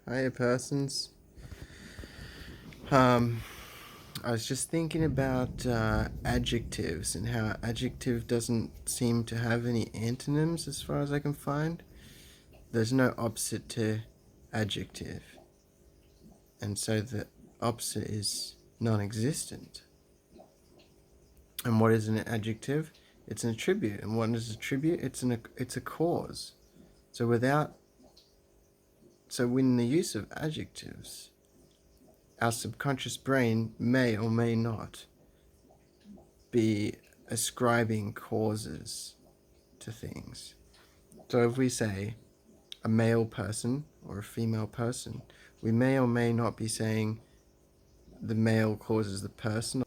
Hiya, persons. Um, I was just thinking about adjectives and how adjective doesn't seem to have any antonyms as far as I can find. There's no opposite to adjective, and so the opposite is non-existent. And what is an adjective? It's an attribute. And what is an attribute? It's a cause. So when the use of adjectives, our subconscious brain may or may not be ascribing causes to things. So if we say a male person or a female person, we may or may not be saying the male causes the person,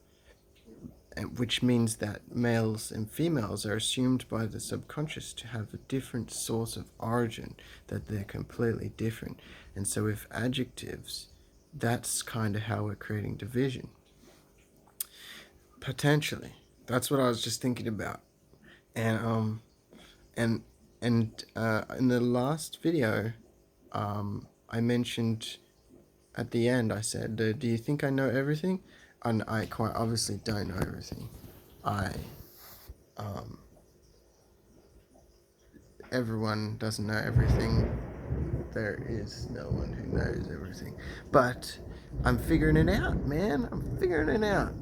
which means that males and females are assumed by the subconscious to have a different source of origin, that they're completely different. And so with adjectives, that's kind of how we're creating division. Potentially. That's what I was just thinking about. And and in the last video, I mentioned at the end, I said, do you think I know everything? And I quite obviously don't know everything. Everyone doesn't know everything. There is no one who knows everything. But I'm figuring it out, man. I'm figuring it out.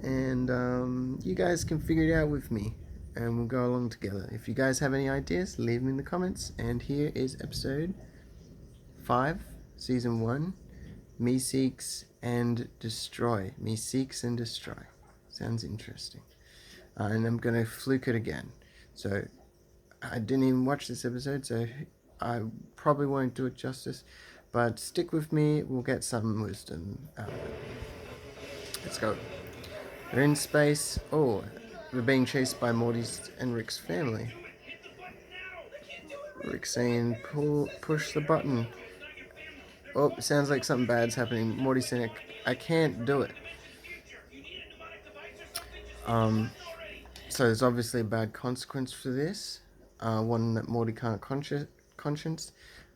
And you guys can figure it out with me. And we'll go along together. If you guys have any ideas, leave them in the comments. And here is episode 5, season 1. Me seeks and destroy. Me seeks and destroy. Sounds interesting. And I'm going to fluke it again. So I didn't even watch this episode, so I probably won't do it justice. But stick with me, we'll get some wisdom out of it. Let's go. They're in space. Oh, they're being chased by Morty's and Rick's family. Rick saying, push the button. Oh, sounds like something bad's happening. Morty saying, I can't do it. So there's obviously a bad consequence for this. One that Morty can't conscience.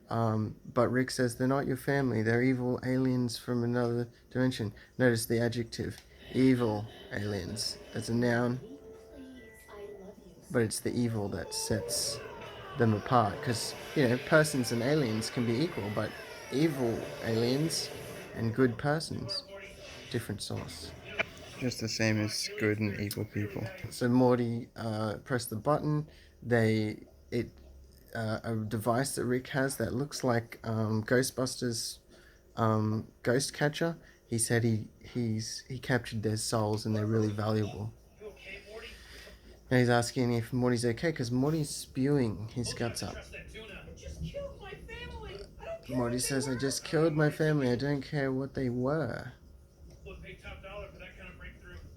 But Rick says they're not your family. They're evil aliens from another dimension. Notice the adjective, evil aliens. It's a noun, but it's the evil that sets them apart. Because, persons and aliens can be equal, but evil aliens and good persons, different source. Just the same as good and evil people. So Morty pressed the button. A device that Rick has that looks like Ghostbusters ghost catcher. He said he captured their souls and they're really valuable. And he's asking if Morty's okay because Morty's spewing his guts up. Morty says, I just killed my family. I don't care what they were.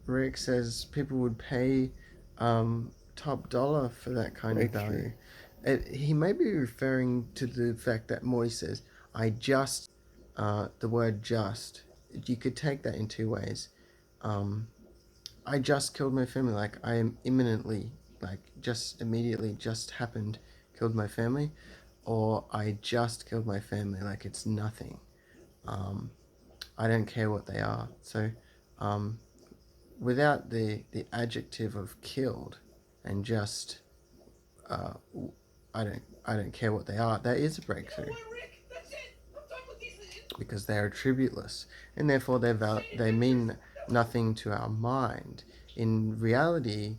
Rick says people would pay top dollar for that kind of value. He may be referring to the fact that Morty says, I just, the word just, you could take that in two ways. I just killed my family, like I am imminently, like just immediately, just happened, killed my family, or I just killed my family, like it's nothing. I don't care what they are. So, without the adjective of killed and just, I don't care what they are, that is a breakthrough. Because they are attributeless, and therefore they mean nothing to our mind. In reality,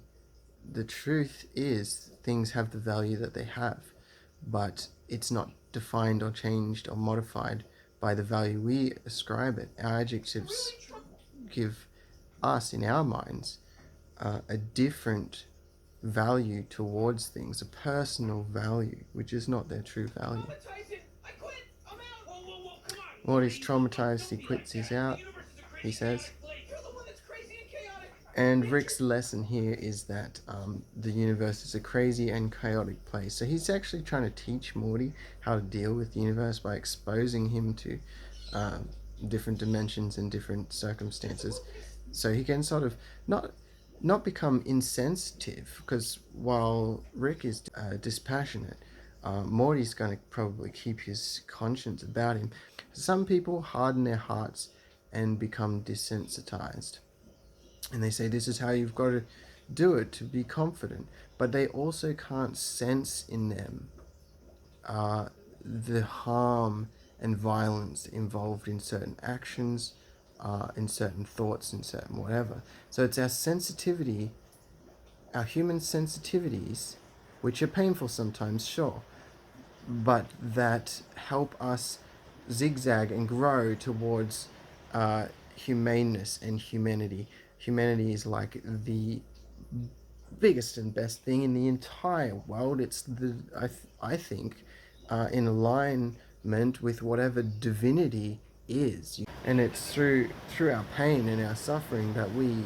the truth is things have the value that they have, but it's not defined or changed or modified by the value we ascribe it. Our adjectives give us, in our minds, a different value towards things, a personal value, which is not their true value. Morty's traumatized, he quits, he's out, he says. And Rick's lesson here is that the universe is a crazy and chaotic place. So he's actually trying to teach Morty how to deal with the universe by exposing him to different dimensions and different circumstances. So he can sort of not become insensitive, because while Rick is dispassionate, Morty's going to probably keep his conscience about him. Some people harden their hearts and become desensitized. And they say this is how you've got to do it to be confident. But they also can't sense in them the harm and violence involved in certain actions, in certain thoughts, in certain whatever. So it's our sensitivity, our human sensitivities, which are painful sometimes, sure, but that help us zigzag and grow towards humaneness and humanity. Humanity is like the biggest and best thing in the entire world. It's I think in alignment with whatever divinity is, and it's through our pain and our suffering that we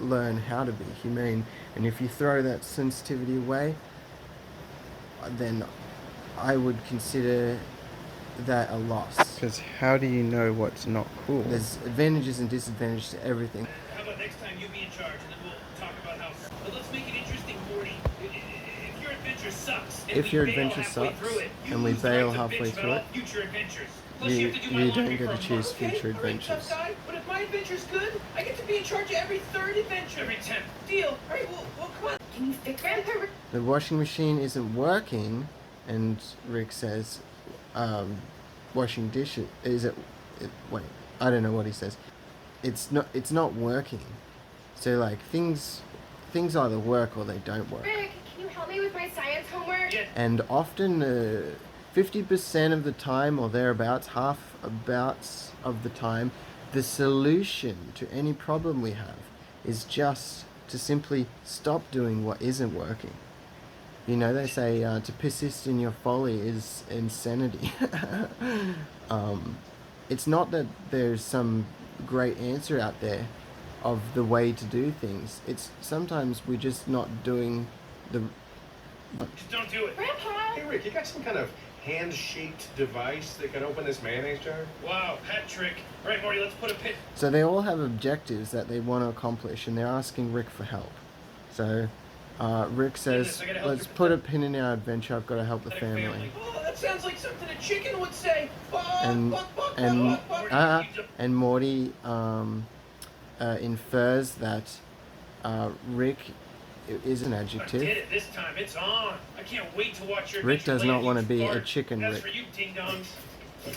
learn how to be humane. And if you throw that sensitivity away, then I would consider that a loss. Because how do you know what's not cool? There's advantages and disadvantages to everything. How about next time you be in charge, and then we'll talk about how. But let's make it interesting, Morty. If your adventure sucks, if your adventure sucks, and we bail halfway through it, future adventures. You don't get to choose future adventures. Guy, but if my adventure's good, I get to be in charge of every third adventure. Every 10th. Deal. All right, well, come on. Can you fix it? The washing machine isn't working, and Rick says, washing dishes, is it wait, I don't know what he says. It's not working. So like things either work or they don't work. Rick, can you help me with my science homework? Yeah. And often 50% of the time or thereabouts, half abouts of the time, the solution to any problem we have is just to simply stop doing what isn't working. You know, they say to persist in your folly is insanity. It's not that there's some great answer out there of the way to do things. It's sometimes we're just not doing the... Just don't do it. Grandpa! Hey Rick, you got some kind of hand-shaped device that can open this mayonnaise jar? Wow, hat trick. All right, Morty, let's put a pin. So they all have objectives that they want to accomplish, and they're asking Rick for help. So Rick says, let's put a pin in our adventure, I've got to help the family. Oh, that sounds like something a chicken would say. And Morty infers that Rick is an adjective. I did it this time, it's on. I can't wait to watch your Rick does not want to be fart. a chicken, That's Rick. for you, ding-dongs.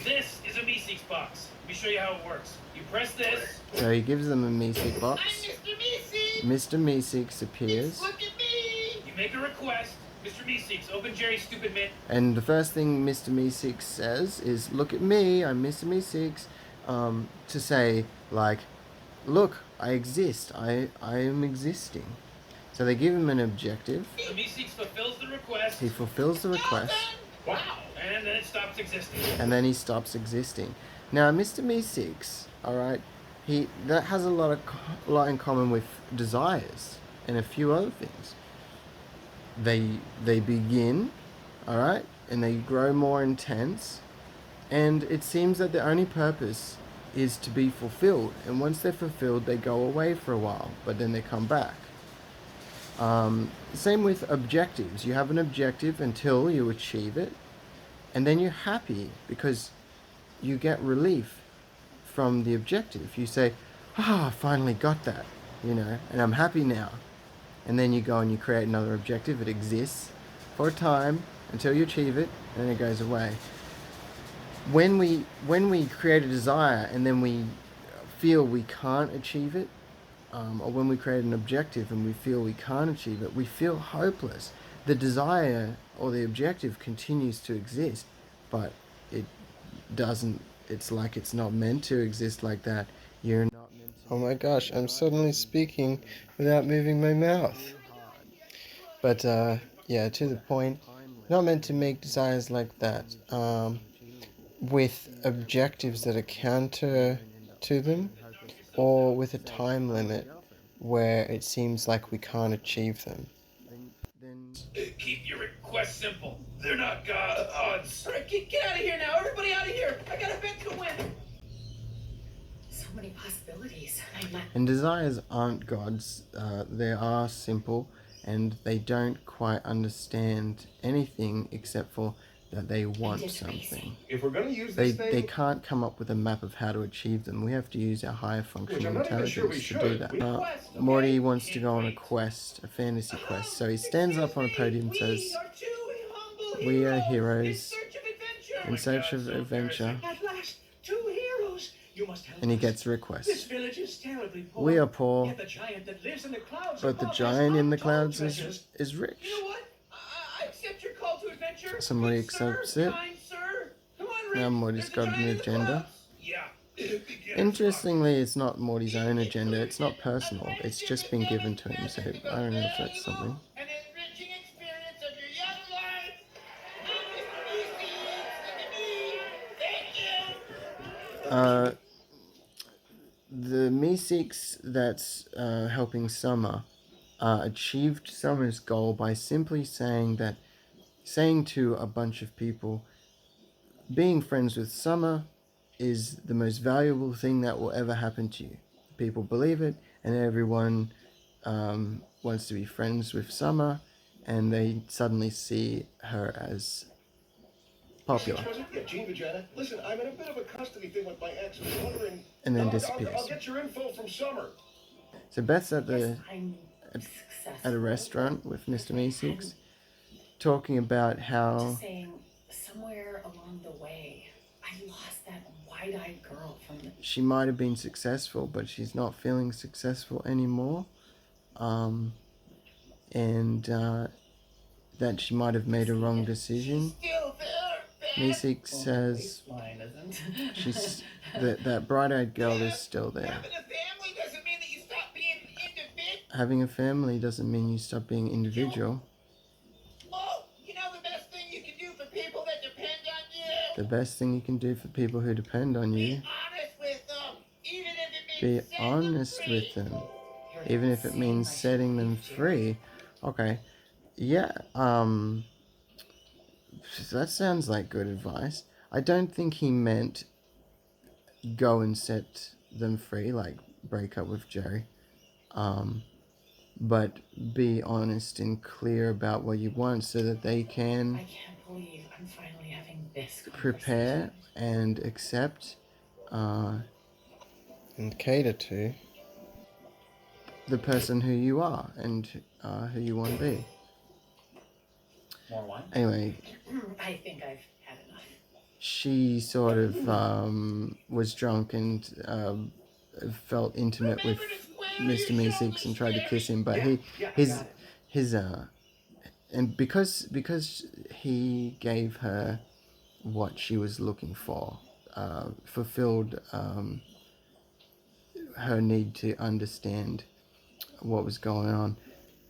This is a Meeseeks box. Let me show you how it works. You press this. So he gives them a Meeseeks box. I'm Mr. Meeseeks! Mr. Meeseeks appears. Look at me! You make a request. Mr. Meeseeks, open Jerry's stupid mitt. And the first thing Mr. Meeseeks says is, look at me, I'm Mr. Meeseeks. To say, like, look, I exist. I am existing. So they give him an objective. So Meeseeks fulfills the request. He fulfills the request. Wow. And then it stops existing. And then he stops existing. Now, Mr. Meeseeks, alright, that has a lot in common with desires and a few other things. They begin, alright, and they grow more intense, and it seems that their only purpose is to be fulfilled, and once they're fulfilled they go away for a while, but then they come back. Same with objectives. You have an objective until you achieve it, and then you're happy because you get relief from the objective. You say, I finally got that, you know, and I'm happy now. And then you go and you create another objective. It exists for a time until you achieve it, and then it goes away. When we create a desire and then we feel we can't achieve it, or when we create an objective and we feel we can't achieve it, we feel hopeless. The desire or the objective continues to exist, but it doesn't. It's like it's not meant to exist like that. You're not meant to. Oh my gosh, I'm suddenly speaking without moving my mouth. But yeah, to the point, not meant to make desires like that. With objectives that are counter to them, or with a time limit where it seems like we can't achieve them. Keep your requests simple. They're not gods. All right, get out of here now. Everybody out of here. I got a bet to win. So many possibilities. And desires aren't gods. They are simple and they don't quite understand anything except for that they want something. If we're gonna use They this thing, they can't come up with a map of how to achieve them. We have to use our higher which functional I'm not even sure we intelligence to do should. that. Morty wants to go on a quest, a fantasy quest. So he stands up on a podium and says, "We are heroes in search of adventure." At last, 2 heroes. You must help And he us. gets a This request. village is terribly poor. We are poor, Yet the giant that lives in the clouds but the above us giant in the untold clouds treasures. is rich. You know what? I accept your call to adventure. Somebody Good sir, accepts it. kind sir. Come on, Rick. Now Morty's There's a got an giant in the agenda. clouds. Yeah. Interestingly, it's not Morty's own agenda. It's not personal. It's just been given to him. So I don't know if that's something. An enriching experience of your young life. Thank you. The Meeseeks that's helping Summer achieved Summer's goal by simply saying to a bunch of people, being friends with Summer is the most valuable thing that will ever happen to you. People believe it, and everyone wants to be friends with Summer, and they suddenly see her as popular. Yeah, Gene Vagina. Listen, I'm in a bit of a custody thing with my ex. I was wondering. And then I'll disappears. get your info from Summer. So Beth's at I'm at successful. a restaurant with Mr. Meeseeks, talking about how Just saying, somewhere along the way, I lost that wide-eyed girl from the... she might have been successful, but she's not feeling successful anymore, and that she might have made a wrong decision. Still there, Meeseeks says Line isn't. she's that bright-eyed girl is still there. Having a family doesn't mean that you stop being individual. Having a family doesn't mean you stop being individual. Oh, you know the best thing you can do for people that depend on you? The best thing you can do for people who depend on you, Be honest with them, even if it be means setting them honest free. with them, even if it means setting them free. Okay, yeah, that sounds like good advice. I don't think he meant go and set them free, like break up with Jerry. But be honest and clear about what you want so that they can I can't believe I'm finally having this prepare and accept and cater to the person who you are and who you want to be. More wine? Anyway, I think I've had enough. she sort of was drunk and felt intimate with Mr. Meeseeks and tried to kiss him, but and because he gave her what she was looking for, fulfilled her need to understand what was going on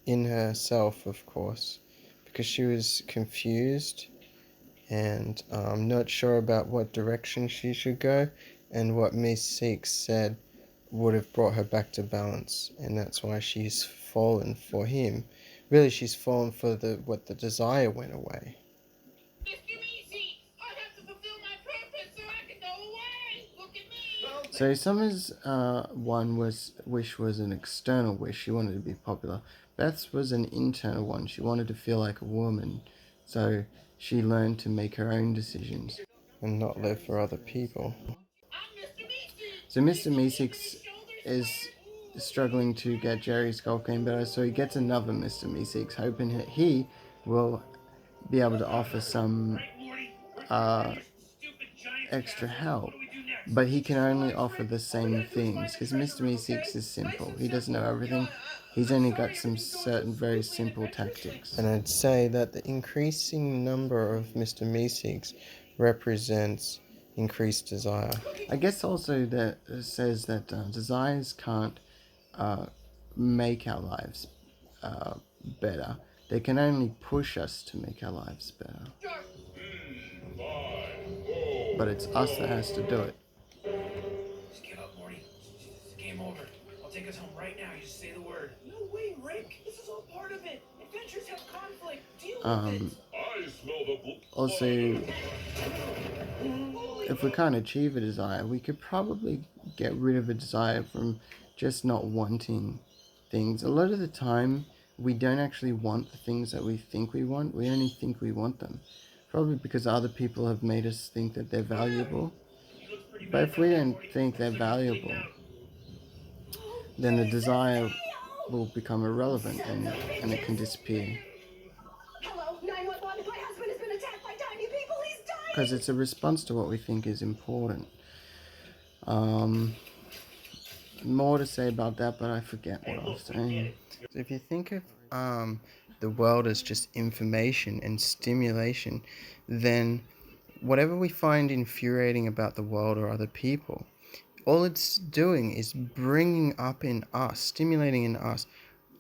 in herself, of course, because she was confused and not sure about what direction she should go, and what Meeseeks said would have brought her back to balance, and that's why she's fallen for him. Really, she's fallen for the desire went away. Mr. Meeseeks, I have to fulfill my purpose so I can go away. Look at me. So Summer's wish was an external wish. She wanted to be popular. Beth's was an internal one. She wanted to feel like a woman. So she learned to make her own decisions and not live for other people. So Mr. Meeseeks is struggling to get Jerry's golf game better, so he gets another Mr. Meeseeks, hoping that he will be able to offer some extra help. But he can only offer the same things, because Mr. Meeseeks is simple. He doesn't know everything. He's only got some certain very simple tactics. And I'd say that the increasing number of Mr. Meeseeks represents increased desire. I guess also that says that desires can't make our lives better. They can only push us to make our lives better. But it's us that has to do it. Just give up, Morty. It's game over. I'll take us home right now. You just say the word. No way, Rick. This is all part of it. Adventures have conflict. Deal with it. I smell the Also, if we can't achieve a desire, we could probably get rid of a desire from just not wanting things. A lot of the time, we don't actually want the things that we think we want. We only think we want them. Probably because other people have made us think that they're valuable. But if we don't think they're valuable, then the desire will become irrelevant and it can disappear. Hello, 911. My husband has been attacked by tiny people. He's dying. Because it's a response to what we think is important. More to say about that, but I forget what I was saying. So if you think of the world as just information and stimulation, then whatever we find infuriating about the world or other people, all it's doing is bringing up in us, stimulating in us,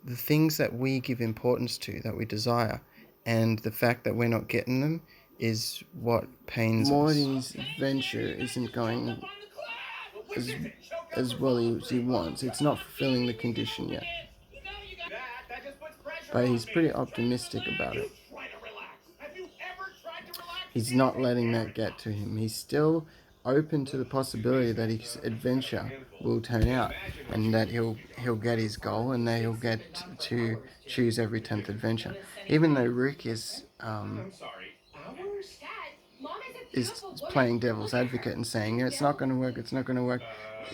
the things that we give importance to, that we desire, and the fact that we're not getting them is what pains Morty's adventure isn't going as well as he wants. It's not fulfilling the condition yet. But he's pretty optimistic about it. He's not letting that get to him. He's still open to the possibility that his adventure will turn out and that he'll get his goal and that he'll get to choose every 10th adventure. Even though Rick is playing devil's advocate and saying it's not going to work,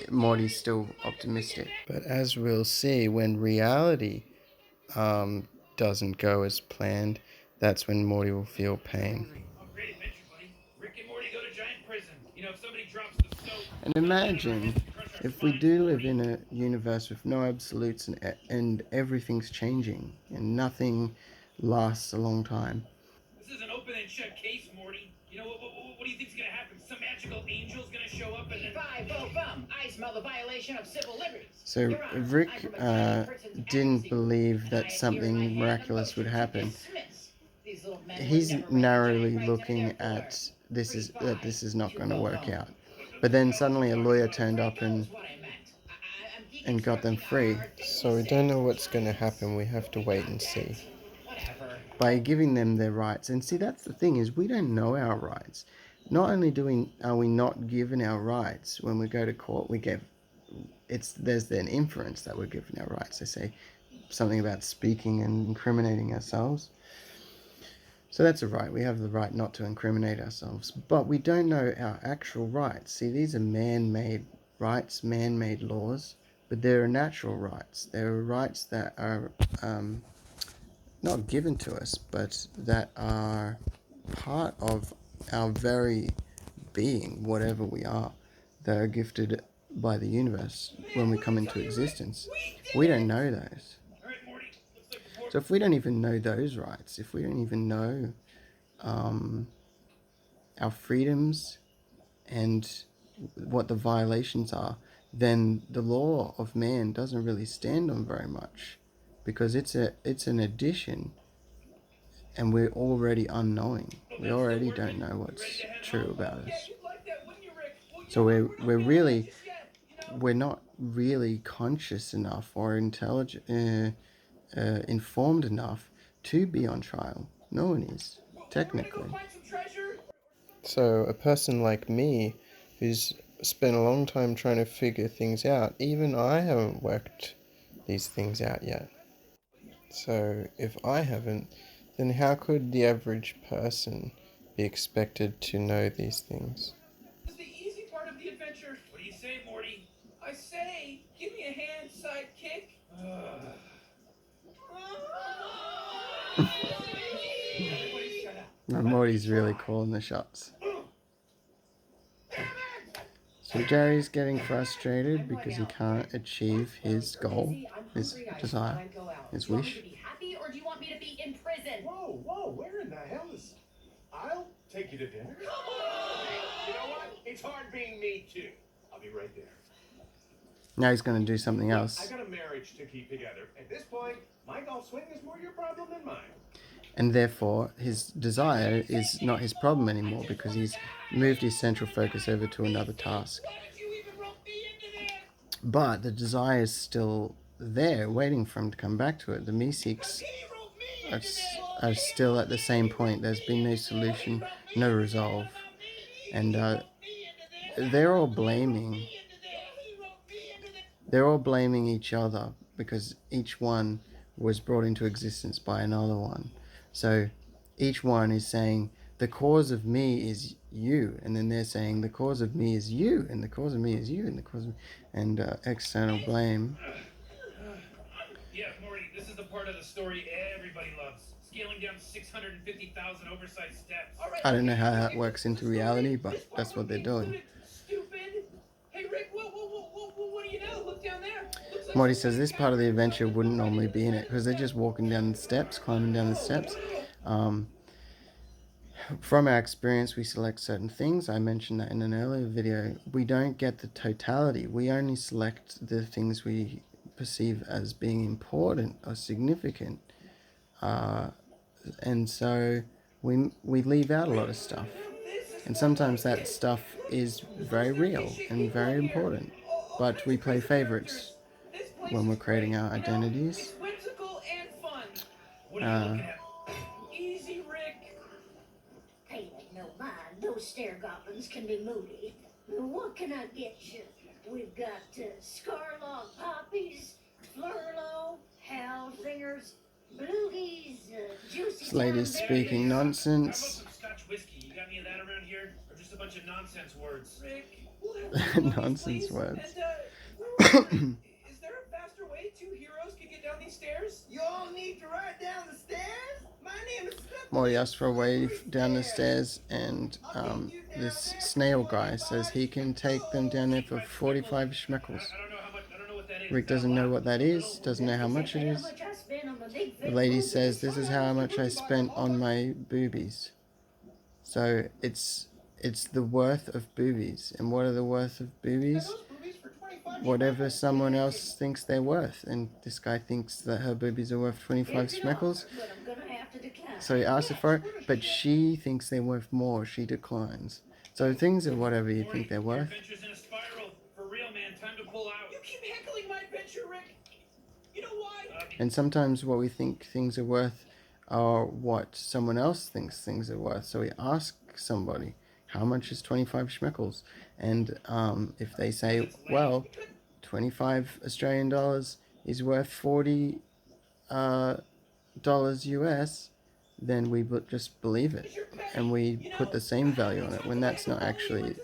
Morty's still optimistic. But as we'll see, when reality doesn't go as planned, that's when Morty will feel pain. Great adventure, buddy. Rick and Morty go to giant prison. You know, if somebody drops the soap... And imagine if we do live in a universe with no absolutes and everything's changing and nothing lasts a long time. This is an open and shut case, Morty. You know, what do you think's gonna happen? Some magical angel's gonna show up and then... I smell the violation of civil liberties. So Rick didn't believe that something miraculous would happen. He's narrowly looking at this is not going to work out. But then suddenly a lawyer turned up and got them free. So we don't know what's going to happen. We have to wait and see. By giving them their rights. And see, that's the thing, is we don't know our rights. Not only are we not given our rights when we go to court, there's an inference that we're given our rights. They say something about speaking and incriminating ourselves. So that's a right. We have the right not to incriminate ourselves. But we don't know our actual rights. See, these are man-made rights, man-made laws, but there are natural rights. There are rights that are not given to us, but that are part of our very being, whatever we are, that are gifted by the universe when we come into existence. We don't know those. So if we don't even know those rights, if we don't even know our freedoms and what the violations are, then the law of man doesn't really stand on very much, because it's an addition, and we're already unknowing. We already don't know what's true about us. So we're not really conscious enough or intelligent, informed enough to be on trial. No one is, technically. So a person like me, who's spent a long time trying to figure things out, even I haven't worked these things out yet. So if I haven't, then how could the average person be expected to know these things? This is the easy part of the adventure. What do you say, Morty? I say, give me a hand sidekick. No, Morty's really calling the shots. So Jerry's getting frustrated because he can't achieve his goal, his desire, his wish. Or do you want me to be in prison? Whoa, where in the hell is... I'll take you to dinner. Come on! You know what? It's hard being me too. I'll be right there. Now he's going to do something else. I got a marriage to keep together. At this point, my golf swing is more your problem than mine. And therefore, his desire is not his problem anymore, because he's moved his central focus over to another task. But the desire is still there, waiting for him to come back to it. The Meeseeks are still at the same point. There's been no solution, no resolve. And they're all blaming each other, because each one was brought into existence by another one. So each one is saying the cause of me is you, and then they're saying the cause of me is you, and the cause of me is you, and the cause of, and external blame. Yeah, Morty, this is the part of the story everybody loves. Scaling down 650,000 oversized steps. I don't know how that works into reality, but that's what they're doing. Stupid. Hey, Rick, what do you know? Look down there. Looks like Morty says this part of the adventure wouldn't normally be in it because they're just walking down the steps, climbing down the steps. From our experience, we select certain things. I mentioned that in an earlier video. We don't get the totality. We only select the things we perceive as being important or significant. And so we leave out a lot of stuff. And sometimes that stuff is very real and very important. But we play favorites when we're creating our identities. It's whimsical and fun. What are you looking at? Easy, Rick. Hey, no mind. Those stair goblins can be moody. What can I get you? We've got Scarlog poppies, Flurlo, Hellzingers, Blugies, Juicy. This lady's speaking How about nonsense. some Scotch whiskey? You got any of that around here? Or just a bunch of nonsense words? Rick, Nonsense words. And, is there a faster way two heroes can get down these stairs? You all need to ride down the stairs? My name is Morty asks for a way down the stairs, and this snail guy says he can take them down there for 45 schmeckles. I don't know how much. I don't know what that is. Rick doesn't know what that is, doesn't know how much it is. The lady says, this is how much I spent on my boobies. So it's the worth of boobies. And what are the worth of boobies? Whatever someone else thinks they're worth. And this guy thinks that her boobies are worth 25 schmeckles. So he asks her for it, but she thinks they're worth more. She declines. So things are whatever you think they're worth. Adventure's in a spiral. For real, man. Time to pull out. You keep heckling my adventure, Rick. You know why? And sometimes what we think things are worth are what someone else thinks things are worth. So we ask somebody, how much is 25 schmeckles? And if they say, well, 25 Australian dollars is worth 40 dollars US, then we just believe it. And we put the same value on it when that's not actually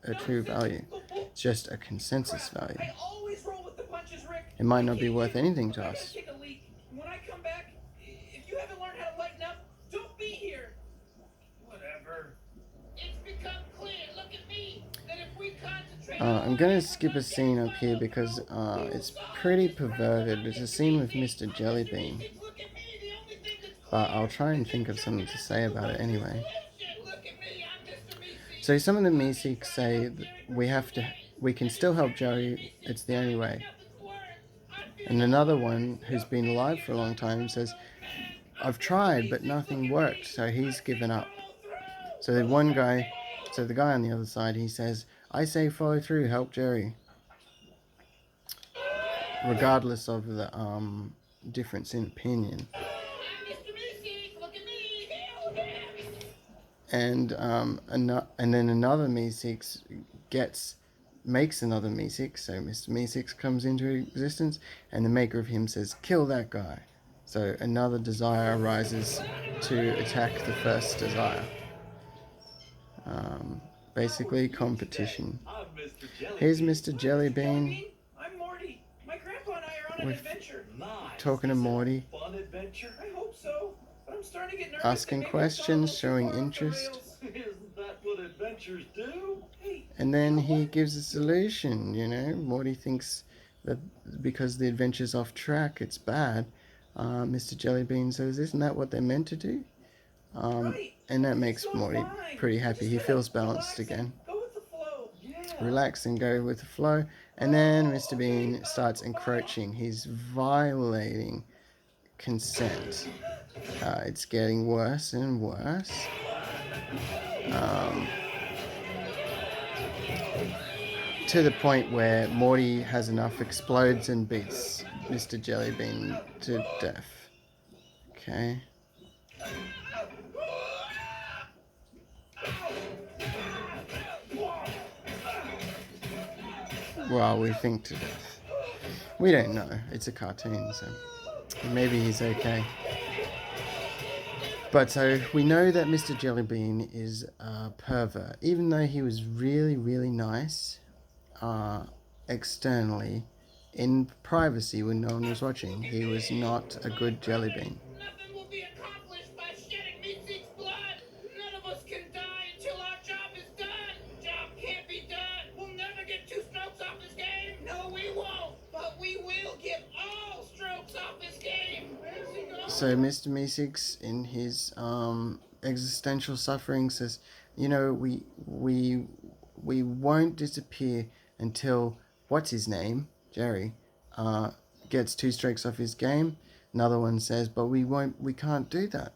a true value. It's just a consensus value. I always roll with the punches, Rick. It might not be worth anything to I gotta us. take a leak. When I come back, if you haven't learned how to lighten up, don't be here. Whatever. It's become clear, look at me, that if we concentrate I'm going to skip a scene up here because it's pretty perverted. It's a scene with Mr. Jellybean. look at me, the only thing that's But I'll try and think of something to say about it anyway. look at me, I'm Mr. Meeseeks. So some of the Meeseeks say that we can still help Joey, it's the only way. And another one who's been alive for a long time says, I've tried but nothing worked, so he's given up. So the guy on the other side, he says, I say follow through, help Jerry. Regardless of the difference in opinion. I'm Mr. Meeseeks, look at me, hell yeah. And then another Meeseeks makes another Meeseeks, so Mr. Meeseeks comes into existence, and the maker of him says, kill that guy. So another desire arises to attack the first desire. Basically competition. I'm Mr. Jelly. Here's Mr. Jellybean I'm Morty. My grandpa and I are on an With- adventure. Nice. talking to Morty, Fun adventure. I hope so, but I'm starting to get nervous. asking that maybe it's gone a questions, little showing too far off the interest. rails. Isn't that what adventures do? Hey, and then he gives a solution, you know. Morty thinks that because the adventure's off track, it's bad. Mr. Jellybean says, isn't that what they're meant to do? right. And that makes So Morty fine. pretty happy. Just He gotta feels balanced relax and again. Go with the flow. Yeah. Relax and go with the flow. And then Mr. Bean starts encroaching. He's violating consent. It's getting worse and worse. To the point where Morty has enough, explodes and beats Mr. Jellybean to death. Okay. Well, we think to death. We don't know. It's a cartoon, so. Maybe he's okay. But so we know that Mr. Jellybean is a pervert, even though he was really, really nice externally. In privacy, when no one was watching, he was not a good Jellybean. Nothing will be accomplished by shedding Meatseek's blood. None of us can die until our job is done. Job can't be done. We'll never get 2 strokes off this game. No, we won't. But we will get all strokes off this game. Where's he going? So Mr. Meeseeks, in his existential suffering, says, you know, we won't disappear until what's his name, Jerry, gets 2 strokes off his game. Another one says, but we can't do that.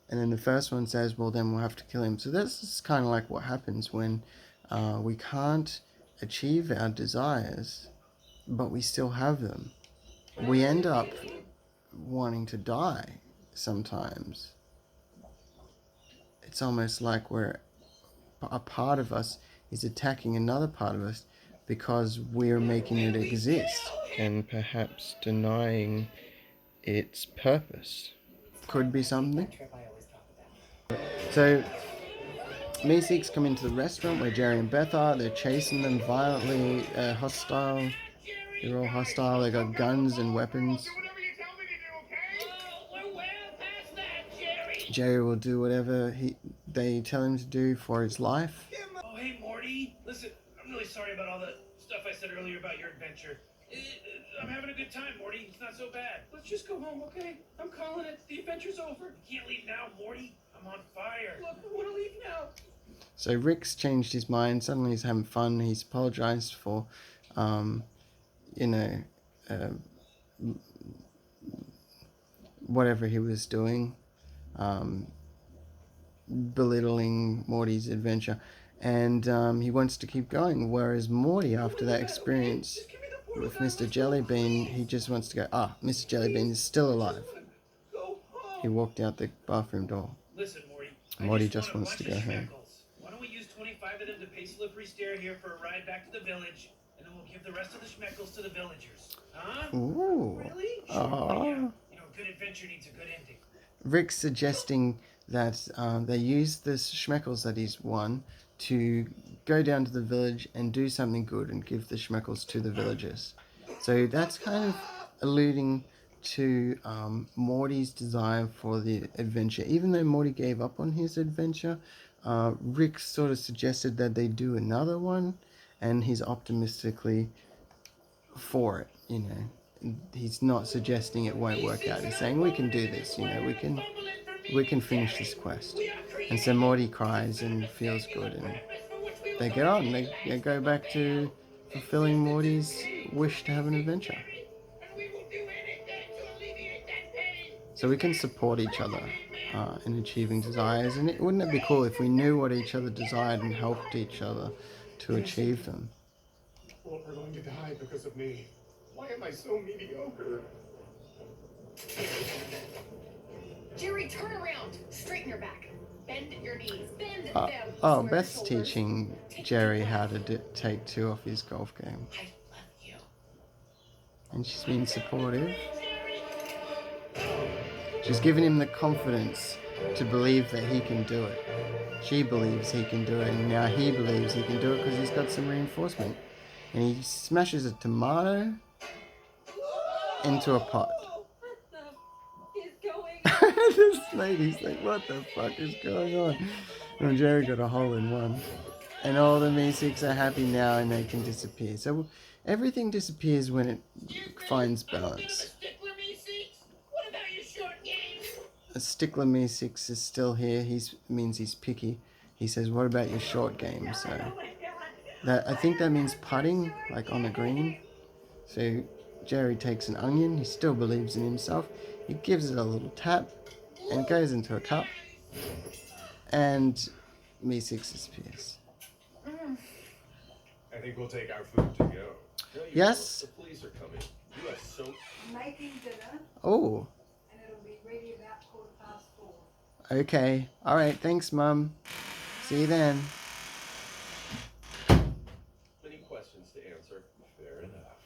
And then the first one says, well, then we'll have to kill him. So this is kind of like what happens when we can't achieve our desires, but we still have them. We end up wanting to die sometimes. It's almost like a part of us is attacking another part of us because we're making it exist and perhaps denying its purpose. Could be something. So Meeseeks come into the restaurant where Jerry and Beth are. They're chasing them violently, hostile. They're all hostile. They got guns and weapons. Whatever you tell me to do, okay? Oh, we're well past that, Jerry. Jerry will do whatever they tell him to do for his life. Oh, hey, Morty. Listen, I'm really sorry about all the stuff I said earlier about your adventure. I'm having a good time, Morty. It's not so bad. Let's just go home, okay? I'm calling it. The adventure's over. You can't leave now, Morty. I'm on fire. Look, I want to leave now. So Rick's changed his mind. Suddenly he's having fun. He's apologized for, whatever he was doing, belittling Morty's adventure. And he wants to keep going. Whereas Morty, after that experience with Mr. Jellybean, he just wants to go, Mr. Jellybean is still alive. He walked out the bathroom door. Listen, Morty. Morty just wants to go home. Why don't we use 25 of them to pay Slippery Stare here for a ride back to the village, and then we'll give the rest of the schmeckles to the villagers. Huh? Ooh. Really? Aww. Sure, yeah. You know, a good adventure needs a good ending. Rick's suggesting that they use the schmeckles that he's won to go down to the village and do something good and give the schmeckles to the villagers. So that's kind of alluding to Morty's desire for the adventure. Even though Morty gave up on his adventure, Rick sort of suggested that they do another one, and he's optimistically for it, you know. He's not suggesting it won't work out. He's saying we can do this, you know, we can finish this quest. And so Morty cries and feels good, and they get on. They go back to fulfilling Morty's wish to have an adventure. So we can support each other in achieving desires. And wouldn't it be cool if we knew what each other desired and helped each other to achieve them? People are going to die because of me. Why am I so mediocre? Jerry, turn around. Straighten your back. Bend your knees. Bend them. Oh, Beth's teaching Jerry how to take 2 off his golf game. I love you. And she's been supportive. She's given him the confidence to believe that he can do it. She believes he can do it, and now he believes he can do it because he's got some reinforcement. And he smashes a tomato into a pot. This lady's like, what the fuck is going on? And Jerry got a hole in one. And all the Meeseeks are happy now and they can disappear. So everything disappears when it finds balance. A stickler Meeseeks is still here. Means he's picky. He says, what about your short game? So I think that means putting, like on the green. So Jerry takes an onion. He still believes in himself. He gives it a little tap and goes into a cup. And Meeseeks disappears. I think we'll take our food to go. Yes? The police are coming. You are so... Making dinner, Oh, and it'll be ready about 4:15. okay. All right. Thanks, Mum. See you then. Many questions to answer. Fair enough.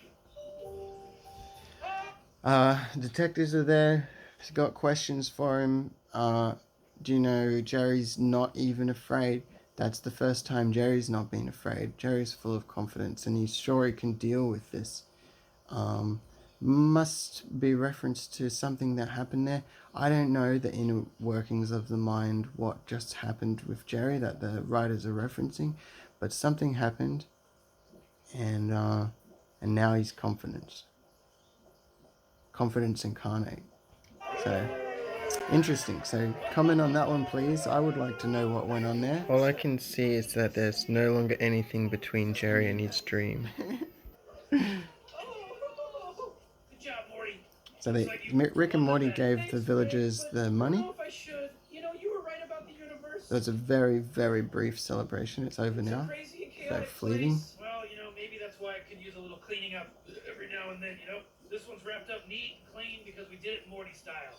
Detectives are there. He's got questions for him. Do you know Jerry's not even afraid? That's the first time Jerry's not been afraid. Jerry's full of confidence and he's sure he can deal with this. Must be reference to something that happened there. I don't know the inner workings of the mind, what just happened with Jerry that the writers are referencing, but something happened, and now he's confident incarnate. So interesting. So comment on that one, please. I would like to know what went on there. All I can see is that there's no longer anything between Jerry and his dream. Good job, Morty. So Rick and Morty gave the villagers the money. I don't know if I should. You know, you were right about the universe. It was a very, very brief celebration. It's over now. Crazy and Very chaotic fleeting. place. Well, you know, maybe that's why I could use a little cleaning up every now and then, you know? This one's wrapped up neat and clean because we did it Morty style.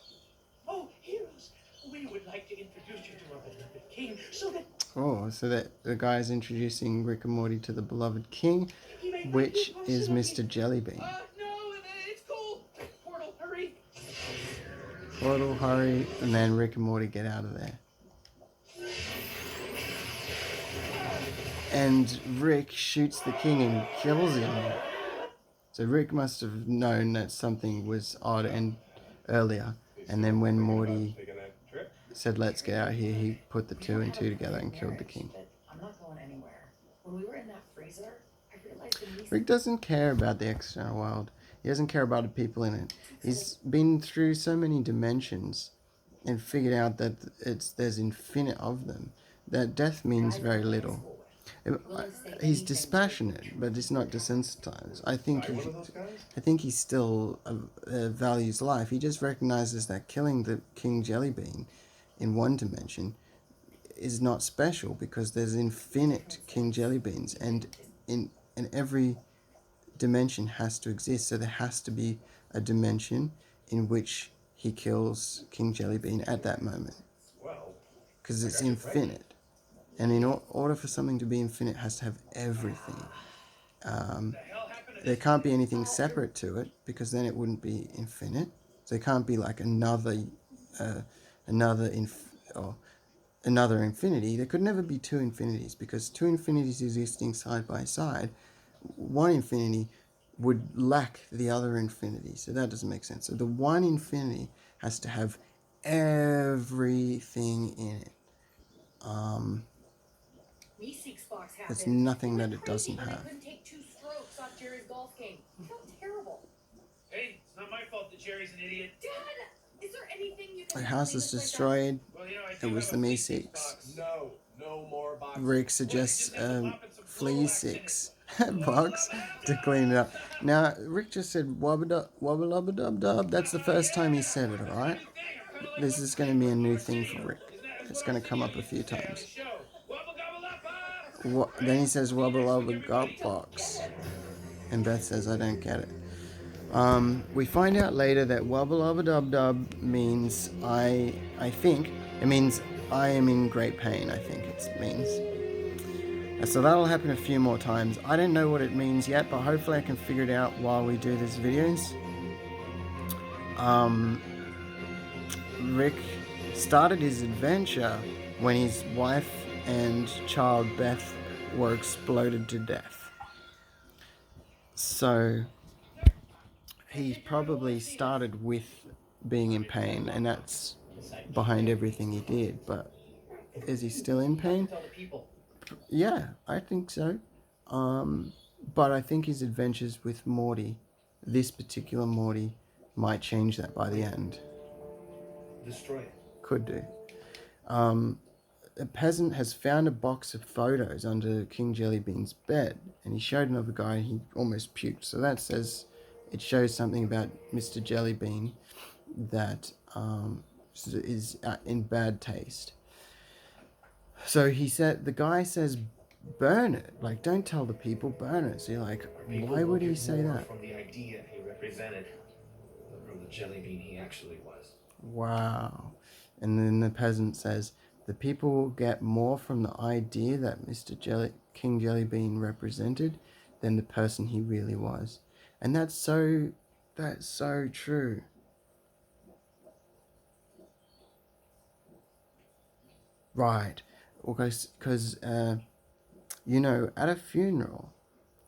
Oh, heroes, we would like to introduce you to our beloved king so that So that the guy's introducing Rick and Morty to the beloved king, which is Mr. Jellybean. No, it's cool. Portal, hurry. Portal, hurry, and then Rick and Morty get out of there. And Rick shoots the king and kills him. So Rick must have known that something was odd and earlier. And then when Morty said, let's get out here, he put the 2 and 2 together and killed the king. I'm not going anywhere. When we were in that freezer, I realized the niece... Rick doesn't care about the external world. He doesn't care about the people in it. He's been through so many dimensions and figured out that there's infinite of them. That death means very little. He's dispassionate, but he's not desensitized. I think he still values life. He just recognizes that killing the King Jellybean in one dimension is not special because there's infinite King Jellybeans, and in every dimension has to exist. So there has to be a dimension in which he kills King Jellybean at that moment, because it's infinite. And in order for something to be infinite, it has to have everything. There can't be anything separate to it, because then it wouldn't be infinite. So there can't be like another infinity. There could never be 2 infinities, because 2 infinities existing side by side, one infinity would lack the other infinity. So that doesn't make sense. So the one infinity has to have everything in it. There's nothing that it doesn't have. I couldn't take 2 strokes off Jerry's golf game. I felt terrible. Hey, it's not my fault that Jerry's an idiot. Dad, is there anything you can... The house is destroyed. Well, you know, It was the Me-Six. No more boxes. Rick suggests Flea 6 box to clean it up. Now, Rick just said wobble-dub-dub-dub. That's the first time he said it, alright? This is going to be a new thing for Rick. It's going to come up a few times. Then he says wobble-wobble-gop box. And Beth says, I don't get it. We find out later that wobble-wobble-dub-dub means I think, it means I am in great pain, I think it means. So that'll happen a few more times. I don't know what it means yet, but hopefully I can figure it out while we do these videos. Rick started his adventure when his wife and child Beth were exploded to death. So he probably started with being in pain, and that's behind everything he did. But is he still in pain? Yeah, I think so. But I think his adventures with Morty, this particular Morty, might change that by the end. Destroy it. Could do. A peasant has found a box of photos under King Jellybean's bed, and he showed another guy, and he almost puked. So that says, it shows something about Mr. Jellybean that is in bad taste. So he said, the guy says, burn it. Like, don't tell the people, burn it. So you're like, why would he say that? From the idea he represented, from the Jellybean he actually was. Wow. And then the peasant says, the people will get more from the idea that King Jellybean represented than the person he really was. And that's so That's so true. Right. Because you know, at a funeral,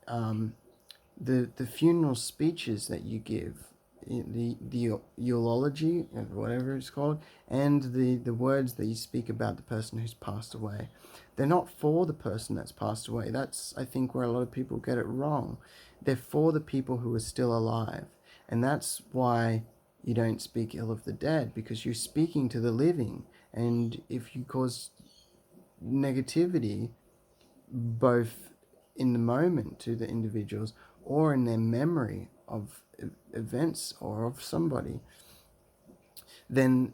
the funeral speeches that you give, the eulogy, or whatever it's called, and the words that you speak about the person who's passed away, they're not for the person that's passed away. That's, I think, where a lot of people get it wrong. They're for the people who are still alive, and that's why you don't speak ill of the dead, because you're speaking to the living. And if you cause negativity, both in the moment to the individuals or in their memory of events or of somebody, then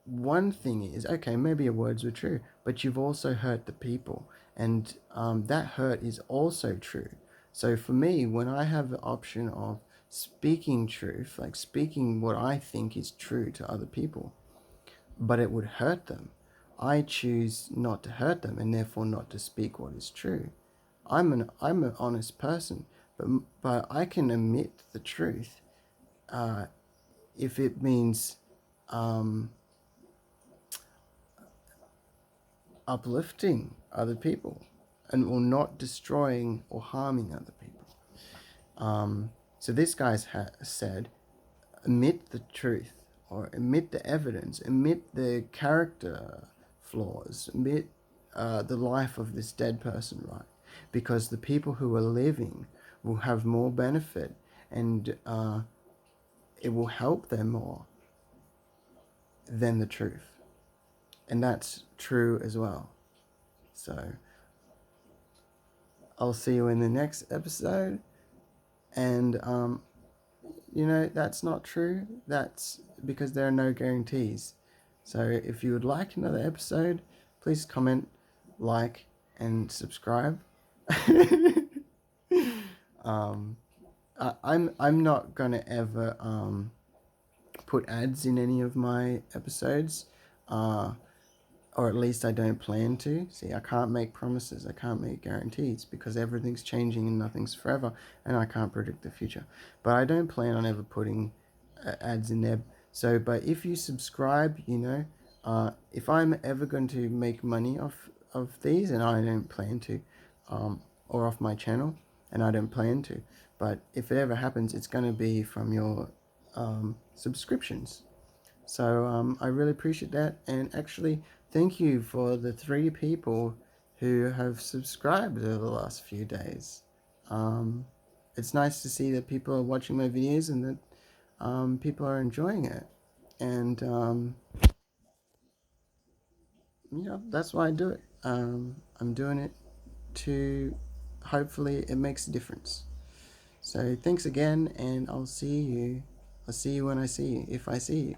one thing is, okay, maybe your words were true, but you've also hurt the people, and that hurt is also true. So for me, when I have the option of speaking truth, like speaking what I think is true to other people, but it would hurt them, I choose not to hurt them, and therefore not to speak what is true. I'm an honest person, but I can admit the truth if it means uplifting other people and or not destroying or harming other people. So this guy's said, admit the truth, or admit the evidence, admit the character flaws, admit the life of this dead person, right? Because the people who are living will have more benefit, and it will help them more than the truth. And that's true as well. So I'll see you in the next episode. And you know, that's not true. That's because there are no guarantees. So if you would like another episode, please comment, like, and subscribe. I'm not gonna ever put ads in any of my episodes, or at least I don't plan to. See, I can't make promises, I can't make guarantees, because everything's changing and nothing's forever, and I can't predict the future. But I don't plan on ever putting ads in there. So, but if you subscribe, you know, if I'm ever going to make money of these, and I don't plan to, or off my channel, and I don't plan to, but if it ever happens, it's going to be from your subscriptions. So I really appreciate that, and actually thank you for the 3 people who have subscribed over the last few days. It's nice to see that people are watching my videos and that people are enjoying it, and you know, that's why I do it. I'm doing it to hopefully it makes a difference. So thanks again, and I'll see you when I see you, if I see you.